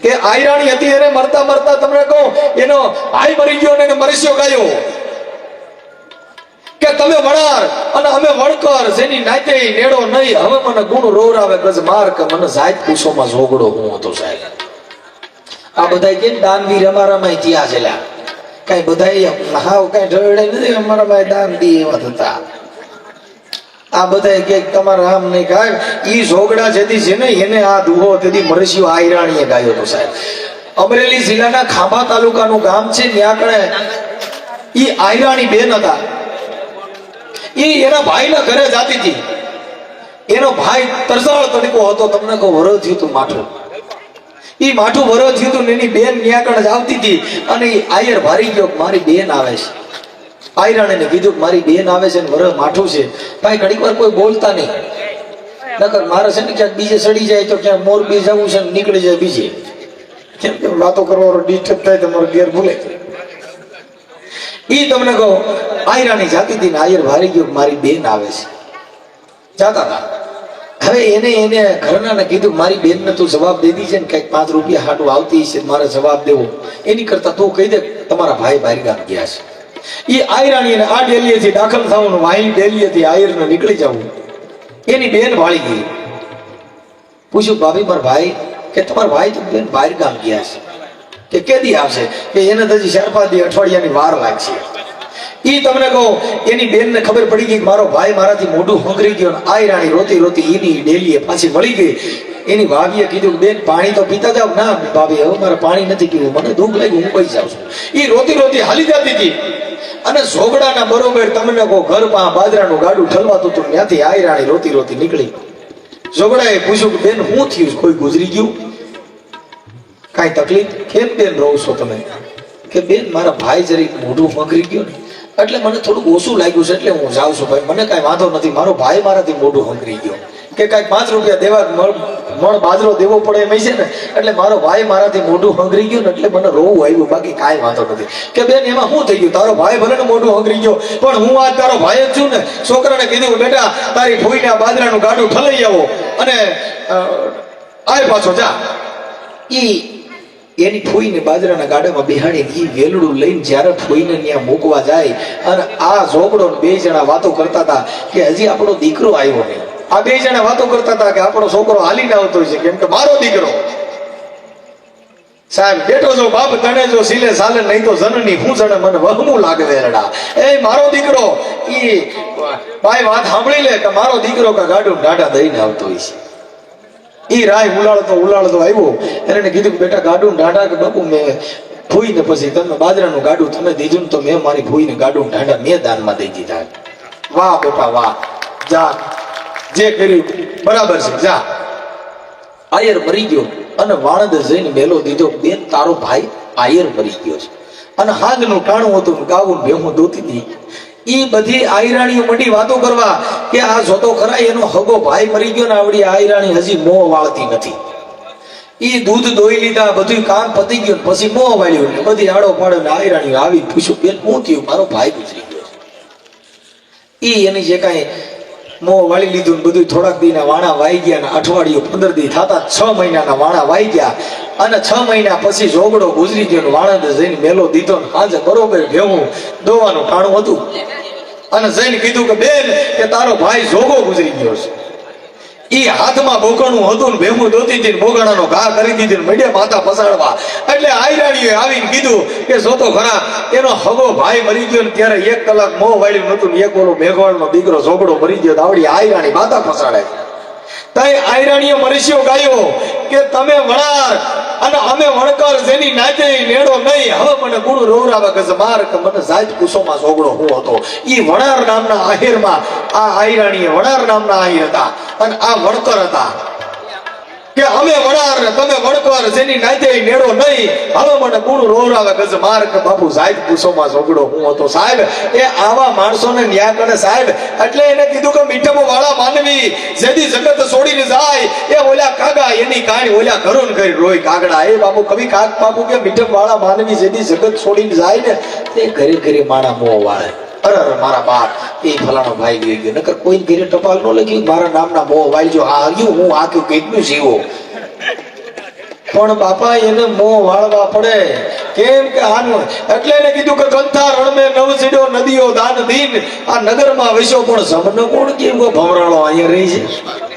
કે આયરાણી હતી એને મરતા મરતા તમને કહું એનો ભાઈ મરી ગયો અને મરસ્યો ગાયો કે તમે વણાર અને અમે વણકર જેની નાતે નેડો નહીં હવે મને ગુણ રોવરાવે ગજ માર કે મને સાહેબ પૂછોમાં ઝોગડો હું હતો સાહેબ આ બધા કે દાનવીર અમારામાં ઇતિહાસ એલા કઈ બધા હાવ કઈ ઢળે નથી અમારામાં દાન દી એવા હતા આ બધા કે તમારા આમ નહીં કાય ઈ ઝોગડા જેથી છે ને એને આ દુહો તેથી મરસ્યો આયરાણીએ ગાયો તો સાહેબ અમરેલી જિલ્લાના ખાંભા તાલુકાનું ગામ છે ત્યાં કણે ઈ આયરાણી બેન હતા ઈ એના ભાઈના ઘરે જાતી હતી એનો ભાઈ તરસાળ તડકો હતો તમને કહું વરો થયું તું માઠું ઈ માઠું વરો થયું તું એની બેન ત્યાં કણે જ આવતી હતી અને આયર ભારી ગયો મારી બેન આવે છે આયરાણીને કીધું કે મારી બેન આવે છે ને વરસ માઠું છે ભાઈ ઘડીક વાર કોઈ બોલતા નહીં નકર મારે છે ને ક્યાંક બીજે સડી જાય તો ક્યાંક મોરબી જવું છે ને નીકળી જાય બીજે કેમ કે વાતો કરવાનો ડિસ્ટર્બ થાય તમારો ઘેર ભૂલે ઈ તમને કહો આયરાણી જાતી હતી ને આયર ભારી ગયો મારી બેન આવે છે જાતા હતા હવે એને ઘરનાને કીધું મારી બેનને તું જવાબ દે દી છે ને કઈક 5 રૂપિયા હાટું આવતી છે મારે જવાબ દેવો એની કરતા તું કહી દે તમારા ભાઈ બારી ગામ ગયા છે ઈ આયરાણીને આ ડેલીએથી દાખલ થવાનું વાહિન ડેલીએથી આયરને નીકળી જવું એની બેન વાળી ગઈ પૂછ્યું ભાભી મારા ભાઈ કે તમારા ભાઈ તો બેન બહાર ગામ ગયા છે કે કેદી આવશે કે એને તો હજી 4-5 દી અઠવાડિયાની વાર લાગશે ઈ તમને કહો એની બેનને ખબર પડી ગઈ મારો ભાઈ મારાથી મોઢું હંગરી ગયો આયરાણી રોતી રોતી એની ડેલીએ પાછી મળી ગઈ એની ભાભીએ કીધું બેન પાણી તો પીતા જાવ ના ભાભી હવે મારે પાણી નથી પીવું મને દુઃખ લાગ્યું હું પી જાઉં છું ઈ રોતી રોતી હાલી જતી હતી અને ઝોગડાના બરોબર તમને કહો ઘરમાં બાજરાનું ગાડું ઠલવાતું હતું ત્યાંથી આયરાણી રોતી રોતી નીકળી ઝોગડાએ પૂછ્યું કે બેન શું થયું કોઈ ગુજરી ગયું કાંઈ તકલીફ કેમ બેન રહો છો તમે કે બેન મારા ભાઈ જરીક મોઢું ફંગરી ગયું ને એટલે મને થોડુંક ઓછું લાગ્યું છે એટલે હું જાઉં છું ભાઈ મને કાંઈ વાંધો નથી મારો ભાઈ મારાથી મોઢું ફંગરી ગયો કે કાંઈક 5 રૂપિયા દેવા મણ બાજરો દેવો પડે એમ છે ને એટલે મારો ભાઈ મારાથી મોઢું હંગરી ગયું ને એટલે મને રોવું આવ્યું બાકી કાંઈ વાંધો નથી કે બેન એમાં શું થઈ ગયું તારો ભાઈ ભલે ને મોઢું હંગરી ગયો પણ હું આજ તારો ભાઈ જ છું ને છોકરાને કીધું બેટા તારી ફોઈને બાજરાનું ગાડું ઠલાઈ આવો અને આય પાછો જા ઈ એની ફોઈને બાજરાના ગાડામાં બેહાડી ઈ વેલડું લઈને જ્યારે ફોઈને ત્યાં મૂકવા જાય અને આ ઝોગડો બે જણા વાતો કરતા હતા કે હજી આપણો દીકરો આવ્યો નહીં આ બે જણા વાતો કરતા હતા કે આપણો છોકરો હાલીને આવતો છે કેમ કે મારો દીકરો સાહેબ બેઠો જો બાપ તને જો સિલે સાલે નહીં તો જનની હું જણે મને વહમું લાગે વેરડા એ મારો દીકરો ઈ ભાઈ વાત સાંભળી લે કે મારો દીકરો કા ગાડું ડાડા દઈને આવતો હોય છે ઈ રાય ઉલાળતો આવ્યો એને કીધું કે બેટા ગાડું ડાડા કે બાપુ મેં ફૂઈને પછી તમે બાજરાનું ગાડું તમે દીધું ને તો મેં મારી ફૂઈને ગાડું ડાડા મેં દાનમાં દઈ દીધા વાહ બેટા વાહ જા જે કર્યું બરાબર છે જા આયર મરી ગયો અને વાણદ જઈને મેલો દીધો બેન તારો ભાઈ આયર મરી ગયો છે અને હાગનું ટાણું હતું ગાવું ભેહું દોતી હતી ઈ બધી આયરાણીઓ મંડી વાતો કરવા કે આ જોતો ખરા એનો હગો ભાઈ મરી ગયો ને આવડી આયરાણી હજી મોં વાળતી નથી ઈ દૂધ દોઈ લીધા બધું કામ પતી ગયું પછી મોં વાળ્યું ને બધી આડો પાડો ને આયરાણીઓ આવી પૂછ્યું બેન શું થયું મારો ભાઈ ગુજરી ગયો ઈ એની જે કાંઈ મોં વાળી લીધું ને બધું થોડાક દીના વાણા વાઈ ગયા ને અઠવાડિયું 15 દી થતા 6 મહિનાના વાણા વાઈ ગયા અને 6 મહિના પછી ઝોગડો ગુજરી ગયો ને વાણંદ જઈને મેલો દીધો ને આજે બરોબર ભેવું દોવાનું ટાણું હતું અને જઈને કીધું કે બેન કે તારો ભાઈ જોગો ગુજરી ગયો છે ઈ હાથમાં બોકણું હતું ને ભેવું દોતી હતી ને બોગણાનો ઘા કરી દીધી ને મડ્યા માથા પસાડવા એટલે આયરાણીએ આવીને કીધું કે જોતો ખરા એનો હગો ભાઈ મરી ગયો ને ત્યારે 1 કલાક મોં વાળ્યું નતું ને એક ઓલો મેઘવાળનો દીકરો ઝોગડો મરી ગયો આવડી આયરાણી માથા પસાડે તઈ આયરાણીએ મરસ્યો ગાયો કે તમે વણાર અને અમે વણકર જેની નાતે નેડો નહીં હવે મને ગુણ રોવરાવા ગજ માર કે મને જાત કુસોમાં ઝોગડો હું હતો ઈ વણાર નામના આહિરમાં આ આયરાણીએ વણાર નામના આહિર હતા અને આ વણકર હતા કે અમે વણાર ને તમે વણકર જેની નાતે નેડો નહીં હવે મને ગુણ રોવરાવા ગજ માર કે બાપુ જાત કુસોમાં ઝોગડો હું હતો સાહેબ એ આવા માણસોને ન્યાય કરે સાહેબ એટલે એને કીધું કે મીઠમો વાળા માનવી જેદી જગત છોડીને જાય એ ઓલા કાગા એની કાણી ઓલા ઘરોન કરી રોય કાગડા એ બાપુ કવિ કાગ બાપુ કે મીઠમ વાળા માનવી જેદી જગત છોડીને જાય ને તે ઘરે ઘરે માણા મોં વાળે અરે મારા બાપ એ ફલાણો ભાઈ ગઈ ગયો નકર કોઈ ઘરે ટપાલ ન લખી મારા નામના મોં વાળજો આ આવ્યું હું આખ્યું કેટલું જીવો પણ બાપા એને મોં વાળવા પડે કેમ કે આનું એટલે એને કીધું કે કંથા રણમે નવસીડો નદીઓ દાન દીન આ નગરમાં વિશો પણ જમનો કોણ કેમ ભમરાળો અહીંયા રહી છે